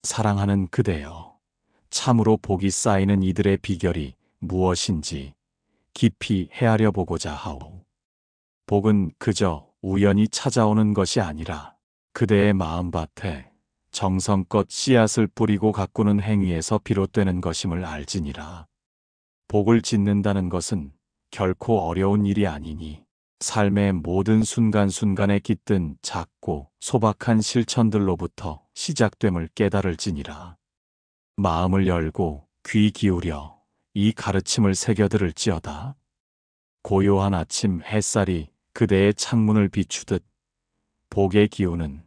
사랑하는 그대여, 참으로 복이 쌓이는 이들의 비결이 무엇인지 깊이 헤아려 보고자 하오. 복은 그저 우연히 찾아오는 것이 아니라 그대의 마음밭에 정성껏 씨앗을 뿌리고 가꾸는 행위에서 비롯되는 것임을 알지니라. 복을 짓는다는 것은 결코 어려운 일이 아니니 삶의 모든 순간순간에 깃든 작고 소박한 실천들로부터 시작됨을 깨달을지니라. 마음을 열고 귀 기울여 이 가르침을 새겨들을지어다. 고요한 아침 햇살이 그대의 창문을 비추듯 복의 기운은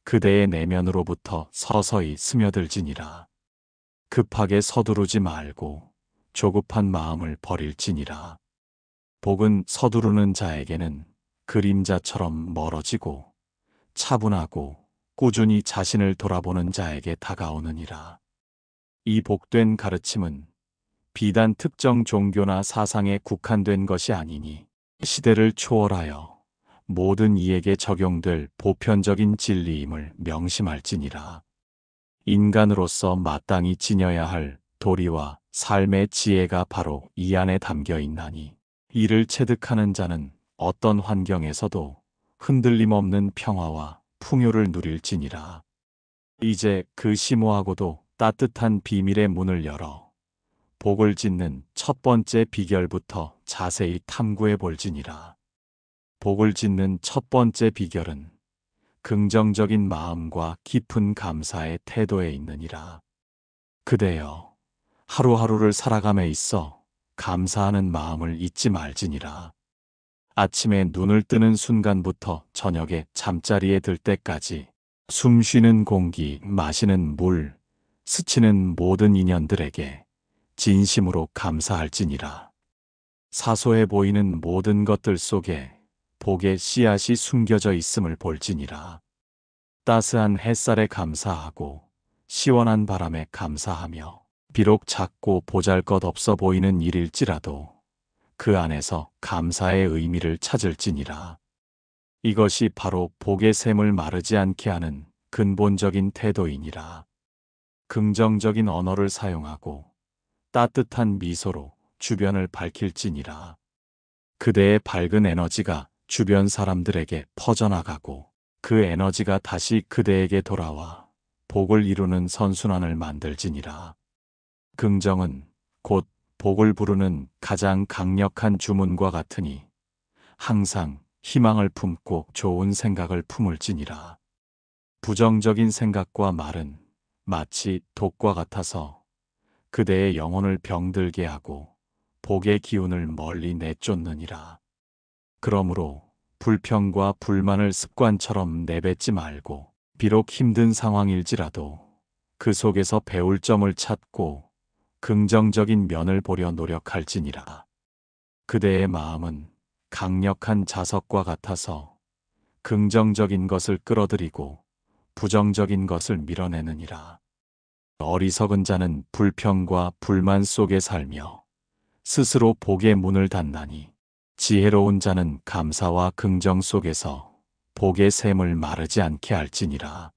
그대의 내면으로부터 서서히 스며들지니라. 급하게 서두르지 말고 조급한 마음을 버릴지니라. 복은 서두르는 자에게는 그림자처럼 멀어지고 차분하고 꾸준히 자신을 돌아보는 자에게 다가오느니라. 이 복된 가르침은 비단 특정 종교나 사상에 국한된 것이 아니니 시대를 초월하여 모든 이에게 적용될 보편적인 진리임을 명심할지니라. 인간으로서 마땅히 지녀야 할 도리와 삶의 지혜가 바로 이 안에 담겨 있나니 이를 체득하는 자는 어떤 환경에서도 흔들림 없는 평화와 풍요를 누릴지니라. 이제 그 심오하고도 따뜻한 비밀의 문을 열어 복을 짓는 첫 번째 비결부터 자세히 탐구해 볼지니라. 복을 짓는 첫 번째 비결은 긍정적인 마음과 깊은 감사의 태도에 있느니라. 그대여, 하루하루를 살아감에 있어 감사하는 마음을 잊지 말지니라. 아침에 눈을 뜨는 순간부터 저녁에 잠자리에 들 때까지 숨 쉬는 공기, 마시는 물, 스치는 모든 인연들에게 진심으로 감사할지니라. 사소해 보이는 모든 것들 속에 복의 씨앗이 숨겨져 있음을 볼지니라. 따스한 햇살에 감사하고 시원한 바람에 감사하며 비록 작고 보잘것없어 보이는 일일지라도 그 안에서 감사의 의미를 찾을지니라. 이것이 바로 복의 샘을 마르지 않게 하는 근본적인 태도이니라. 긍정적인 언어를 사용하고 따뜻한 미소로 주변을 밝힐지니라. 그대의 밝은 에너지가 주변 사람들에게 퍼져나가고 그 에너지가 다시 그대에게 돌아와 복을 이루는 선순환을 만들지니라. 긍정은 곧 복을 부르는 가장 강력한 주문과 같으니 항상 희망을 품고 좋은 생각을 품을지니라. 부정적인 생각과 말은 마치 독과 같아서 그대의 영혼을 병들게 하고 복의 기운을 멀리 내쫓느니라. 그러므로 불평과 불만을 습관처럼 내뱉지 말고 비록 힘든 상황일지라도 그 속에서 배울 점을 찾고 긍정적인 면을 보려 노력할지니라. 그대의 마음은 강력한 자석과 같아서 긍정적인 것을 끌어들이고 부정적인 것을 밀어내느니라. 어리석은 자는 불평과 불만 속에 살며 스스로 복의 문을 닫나니 지혜로운 자는 감사와 긍정 속에서 복의 샘을 마르지 않게 할지니라.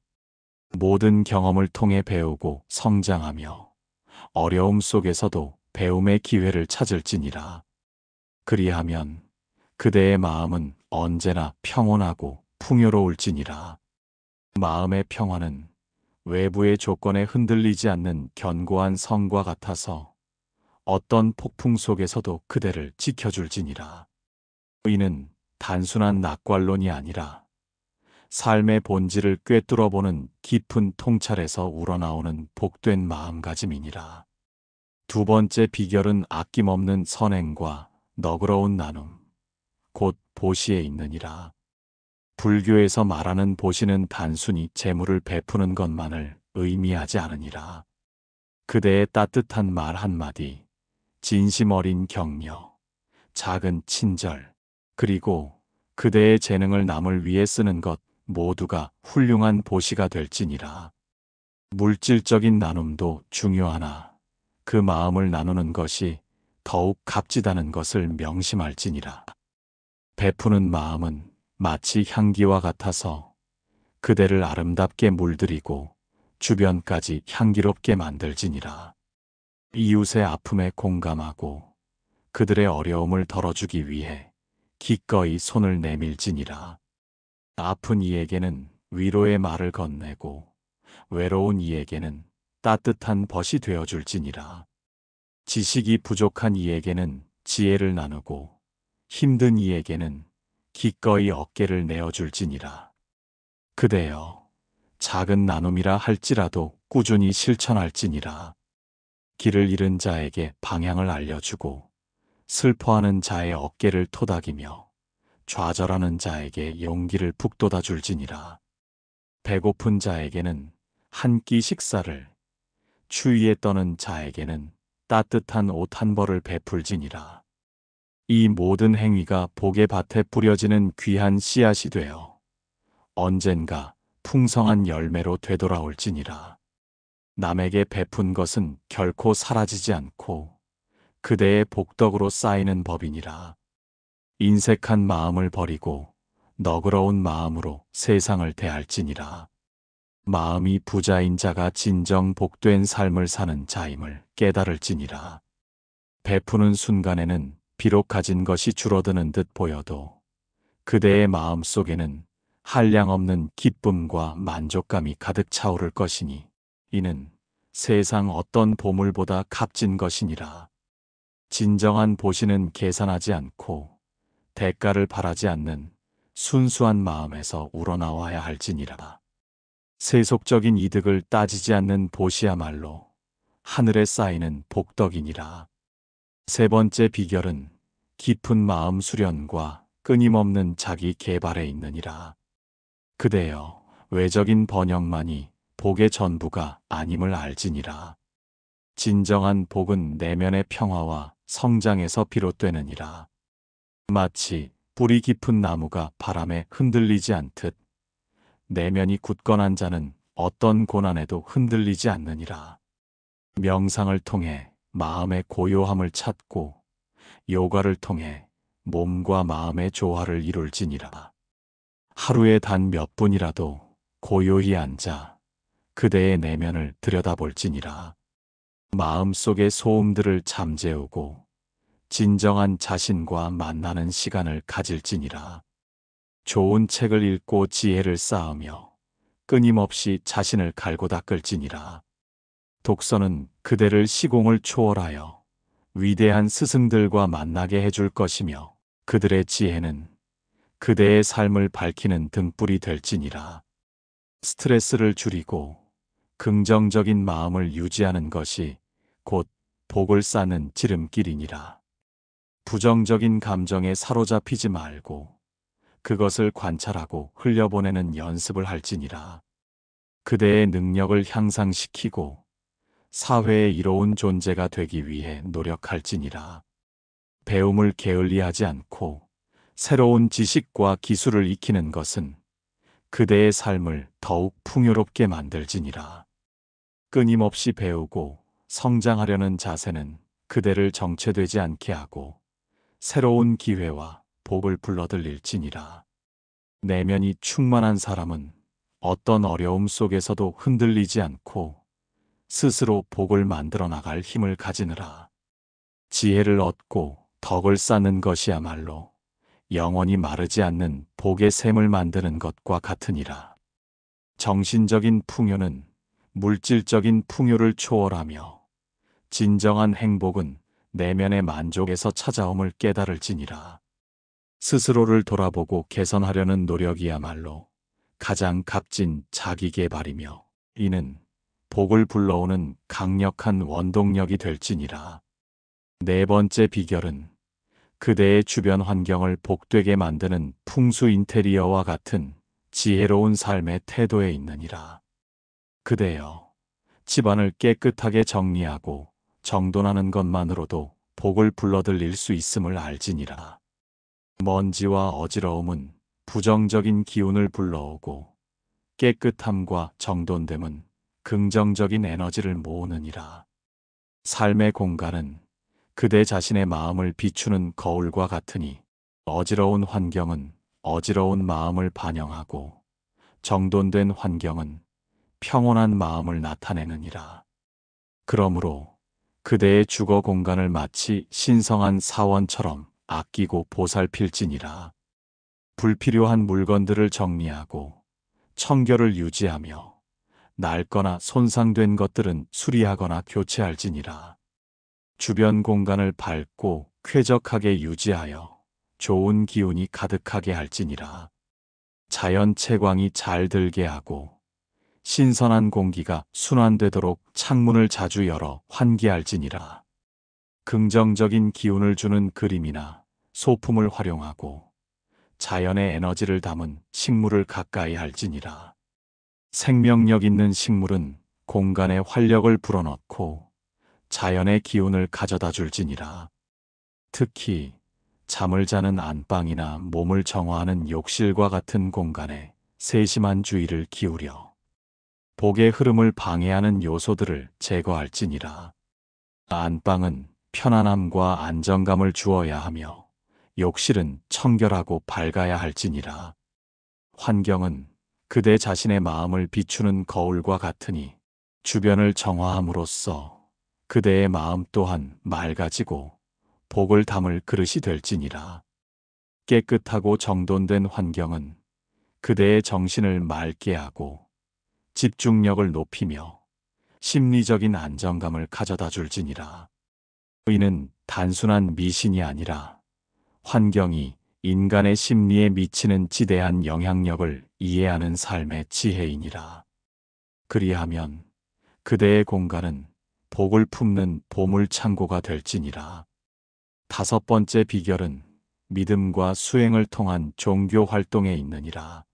모든 경험을 통해 배우고 성장하며 어려움 속에서도 배움의 기회를 찾을지니라. 그리하면 그대의 마음은 언제나 평온하고 풍요로울지니라. 마음의 평화는 외부의 조건에 흔들리지 않는 견고한 성과 같아서 어떤 폭풍 속에서도 그대를 지켜줄지니라. 이는 단순한 낙관론이 아니라 삶의 본질을 꿰뚫어보는 깊은 통찰에서 우러나오는 복된 마음가짐이니라. 두 번째 비결은 아낌없는 선행과 너그러운 나눔, 곧 보시에 있느니라. 불교에서 말하는 보시는 단순히 재물을 베푸는 것만을 의미하지 않으니라. 그대의 따뜻한 말 한마디, 진심 어린 격려, 작은 친절, 그리고 그대의 재능을 남을 위해 쓰는 것 모두가 훌륭한 보시가 될지니라. 물질적인 나눔도 중요하나 그 마음을 나누는 것이 더욱 값지다는 것을 명심할지니라. 베푸는 마음은 마치 향기와 같아서 그대를 아름답게 물들이고 주변까지 향기롭게 만들지니라. 이웃의 아픔에 공감하고 그들의 어려움을 덜어주기 위해 기꺼이 손을 내밀지니라. 아픈 이에게는 위로의 말을 건네고 외로운 이에게는 따뜻한 벗이 되어줄지니라. 지식이 부족한 이에게는 지혜를 나누고 힘든 이에게는 기꺼이 어깨를 내어줄지니라. 그대여, 작은 나눔이라 할지라도 꾸준히 실천할지니라. 길을 잃은 자에게 방향을 알려주고 슬퍼하는 자의 어깨를 토닥이며 좌절하는 자에게 용기를 북돋아 줄지니라. 배고픈 자에게는 한 끼 식사를, 추위에 떠는 자에게는 따뜻한 옷 한 벌을 베풀지니라. 이 모든 행위가 복의 밭에 뿌려지는 귀한 씨앗이 되어 언젠가 풍성한 열매로 되돌아올지니라. 남에게 베푼 것은 결코 사라지지 않고 그대의 복덕으로 쌓이는 법이니라. 인색한 마음을 버리고 너그러운 마음으로 세상을 대할지니라. 마음이 부자인 자가 진정 복된 삶을 사는 자임을 깨달을지니라. 베푸는 순간에는 비록 가진 것이 줄어드는 듯 보여도 그대의 마음 속에는 한량없는 기쁨과 만족감이 가득 차오를 것이니 이는 세상 어떤 보물보다 값진 것이니라. 진정한 보시는 계산하지 않고 대가를 바라지 않는 순수한 마음에서 우러나와야 할지니라. 세속적인 이득을 따지지 않는 보시야말로 하늘에 쌓이는 복덕이니라. 세 번째 비결은 깊은 마음 수련과 끊임없는 자기 개발에 있느니라. 그대여, 외적인 번영만이 복의 전부가 아님을 알지니라. 진정한 복은 내면의 평화와 성장에서 비롯되느니라. 마치 뿌리 깊은 나무가 바람에 흔들리지 않듯 내면이 굳건한 자는 어떤 고난에도 흔들리지 않느니라. 명상을 통해 마음의 고요함을 찾고 요가를 통해 몸과 마음의 조화를 이룰지니라. 하루에 단 몇 분이라도 고요히 앉아 그대의 내면을 들여다볼지니라. 마음속의 소음들을 잠재우고 진정한 자신과 만나는 시간을 가질지니라. 좋은 책을 읽고 지혜를 쌓으며 끊임없이 자신을 갈고 닦을지니라. 독서는 그대를 시공을 초월하여 위대한 스승들과 만나게 해줄 것이며 그들의 지혜는 그대의 삶을 밝히는 등불이 될지니라. 스트레스를 줄이고 긍정적인 마음을 유지하는 것이 곧 복을 쌓는 지름길이니라. 부정적인 감정에 사로잡히지 말고 그것을 관찰하고 흘려보내는 연습을 할지니라. 그대의 능력을 향상시키고 사회에 이로운 존재가 되기 위해 노력할지니라. 배움을 게을리하지 않고 새로운 지식과 기술을 익히는 것은 그대의 삶을 더욱 풍요롭게 만들지니라. 끊임없이 배우고 성장하려는 자세는 그대를 정체되지 않게 하고 새로운 기회와 복을 불러들일지니라. 내면이 충만한 사람은 어떤 어려움 속에서도 흔들리지 않고 스스로 복을 만들어 나갈 힘을 가지느라. 지혜를 얻고 덕을 쌓는 것이야말로 영원히 마르지 않는 복의 샘을 만드는 것과 같으니라. 정신적인 풍요는 물질적인 풍요를 초월하며 진정한 행복은 내면의 만족에서 찾아옴을 깨달을지니라. 스스로를 돌아보고 개선하려는 노력이야말로 가장 값진 자기개발이며 이는 복을 불러오는 강력한 원동력이 될지니라. 네 번째 비결은 그대의 주변 환경을 복되게 만드는 풍수 인테리어와 같은 지혜로운 삶의 태도에 있느니라. 그대여, 집안을 깨끗하게 정리하고 정돈하는 것만으로도 복을 불러들일 수 있음을 알지니라. 먼지와 어지러움은 부정적인 기운을 불러오고 깨끗함과 정돈됨은 긍정적인 에너지를 모으느니라. 삶의 공간은 그대 자신의 마음을 비추는 거울과 같으니 어지러운 환경은 어지러운 마음을 반영하고 정돈된 환경은 평온한 마음을 나타내느니라. 그러므로 그대의 주거 공간을 마치 신성한 사원처럼 아끼고 보살필지니라. 불필요한 물건들을 정리하고 청결을 유지하며 낡거나 손상된 것들은 수리하거나 교체할지니라. 주변 공간을 밝고 쾌적하게 유지하여 좋은 기운이 가득하게 할지니라. 자연 채광이 잘 들게 하고 신선한 공기가 순환되도록 창문을 자주 열어 환기할지니라. 긍정적인 기운을 주는 그림이나 소품을 활용하고 자연의 에너지를 담은 식물을 가까이 할지니라. 생명력 있는 식물은 공간에 활력을 불어넣고 자연의 기운을 가져다 줄지니라. 특히 잠을 자는 안방이나 몸을 정화하는 욕실과 같은 공간에 세심한 주의를 기울여 복의 흐름을 방해하는 요소들을 제거할지니라. 안방은 편안함과 안정감을 주어야 하며 욕실은 청결하고 밝아야 할지니라. 환경은 그대 자신의 마음을 비추는 거울과 같으니 주변을 정화함으로써 그대의 마음 또한 맑아지고 복을 담을 그릇이 될지니라. 깨끗하고 정돈된 환경은 그대의 정신을 맑게 하고 집중력을 높이며 심리적인 안정감을 가져다 줄지니라. 의는 단순한 미신이 아니라 환경이 인간의 심리에 미치는 지대한 영향력을 이해하는 삶의 지혜이니라. 그리하면 그대의 공간은 복을 품는 보물창고가 될지니라. 5번째 비결은 믿음과 수행을 통한 종교 활동에 있느니라.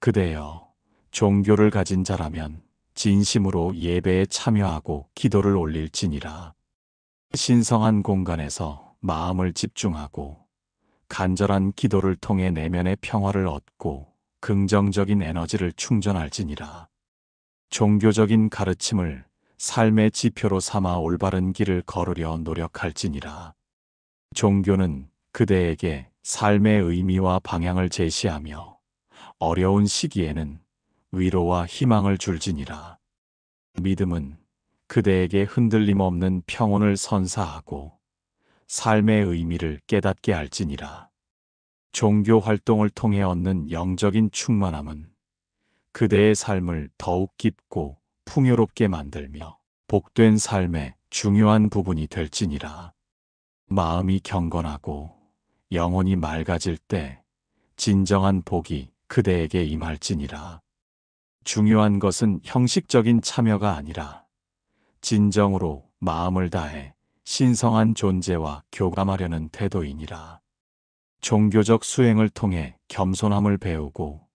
그대여, 종교를 가진 자라면 진심으로 예배에 참여하고 기도를 올릴지니라. 신성한 공간에서 마음을 집중하고 간절한 기도를 통해 내면의 평화를 얻고 긍정적인 에너지를 충전할지니라. 종교적인 가르침을 삶의 지표로 삼아 올바른 길을 걸으려 노력할지니라. 종교는 그대에게 삶의 의미와 방향을 제시하며 어려운 시기에는 위로와 희망을 줄지니라. 믿음은 그대에게 흔들림 없는 평온을 선사하고 삶의 의미를 깨닫게 할지니라. 종교 활동을 통해 얻는 영적인 충만함은 그대의 삶을 더욱 깊고 풍요롭게 만들며 복된 삶의 중요한 부분이 될지니라. 마음이 경건하고 영혼이 맑아질 때 진정한 복이 그대에게 임할지니라. 중요한 것은 형식적인 참여가 아니라 진정으로 마음을 다해 신성한 존재와 교감하려는 태도이니라. 종교적 수행을 통해 겸손함을 배우고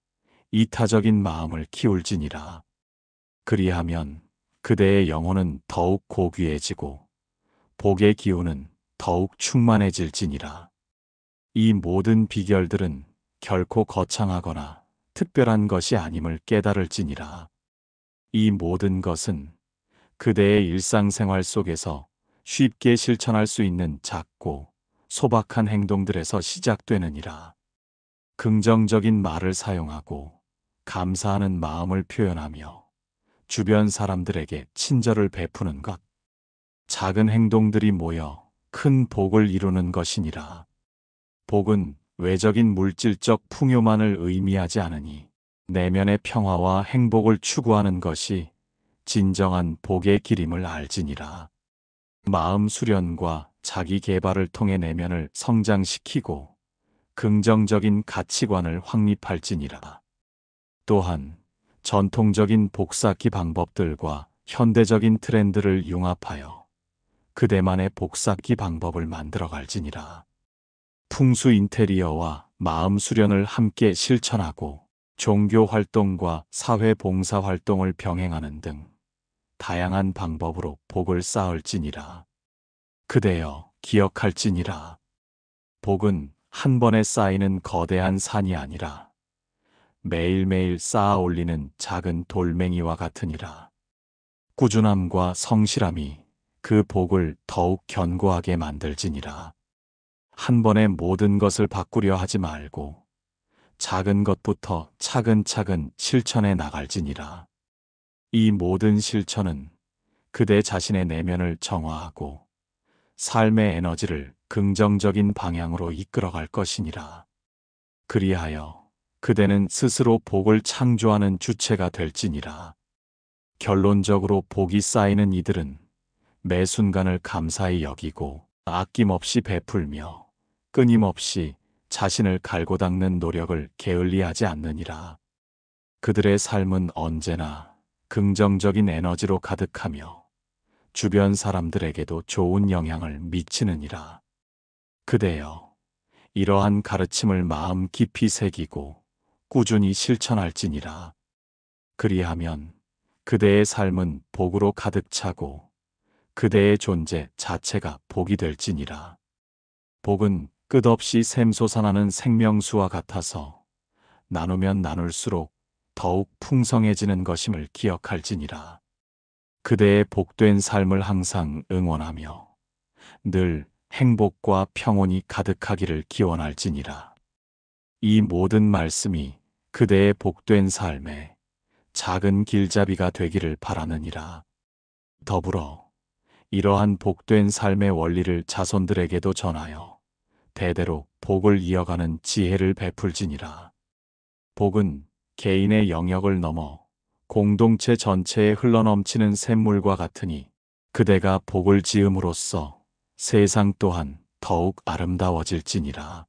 이타적인 마음을 키울지니라. 그리하면 그대의 영혼은 더욱 고귀해지고 복의 기운은 더욱 충만해질지니라. 이 모든 비결들은 결코 거창하거나 특별한 것이 아님을 깨달을지니라. 이 모든 것은 그대의 일상생활 속에서 쉽게 실천할 수 있는 작고 소박한 행동들에서 시작되느니라. 긍정적인 말을 사용하고 감사하는 마음을 표현하며 주변 사람들에게 친절을 베푸는 것. 작은 행동들이 모여 큰 복을 이루는 것이니라. 복은 외적인 물질적 풍요만을 의미하지 않으니 내면의 평화와 행복을 추구하는 것이 진정한 복의 길임을 알지니라. 마음 수련과 자기 개발을 통해 내면을 성장시키고 긍정적인 가치관을 확립할지니라. 또한 전통적인 복쌓기 방법들과 현대적인 트렌드를 융합하여 그대만의 복쌓기 방법을 만들어 갈지니라. 풍수 인테리어와 마음 수련을 함께 실천하고 종교 활동과 사회 봉사 활동을 병행하는 등 다양한 방법으로 복을 쌓을지니라. 그대여 기억할지니라. 복은 한 번에 쌓이는 거대한 산이 아니라 매일매일 쌓아 올리는 작은 돌멩이와 같으니라. 꾸준함과 성실함이 그 복을 더욱 견고하게 만들지니라. 한 번에 모든 것을 바꾸려 하지 말고 작은 것부터 차근차근 실천해 나갈지니라. 이 모든 실천은 그대 자신의 내면을 정화하고 삶의 에너지를 긍정적인 방향으로 이끌어갈 것이니라. 그리하여 그대는 스스로 복을 창조하는 주체가 될지니라. 결론적으로 복이 쌓이는 이들은 매 순간을 감사히 여기고 아낌없이 베풀며 끊임없이 자신을 갈고 닦는 노력을 게을리하지 않느니라. 그들의 삶은 언제나 긍정적인 에너지로 가득하며 주변 사람들에게도 좋은 영향을 미치느니라. 그대여, 이러한 가르침을 마음 깊이 새기고 꾸준히 실천할지니라. 그리하면 그대의 삶은 복으로 가득 차고 그대의 존재 자체가 복이 될지니라. 복은 끝없이 샘솟아나는 생명수와 같아서 나누면 나눌수록 더욱 풍성해지는 것임을 기억할지니라. 그대의 복된 삶을 항상 응원하며 늘 행복과 평온이 가득하기를 기원할지니라. 이 모든 말씀이 그대의 복된 삶에 작은 길잡이가 되기를 바라느니라. 더불어 이러한 복된 삶의 원리를 자손들에게도 전하여 대대로 복을 이어가는 지혜를 베풀지니라. 복은 개인의 영역을 넘어 공동체 전체에 흘러넘치는 샘물과 같으니 그대가 복을 지음으로써 세상 또한 더욱 아름다워질지니라.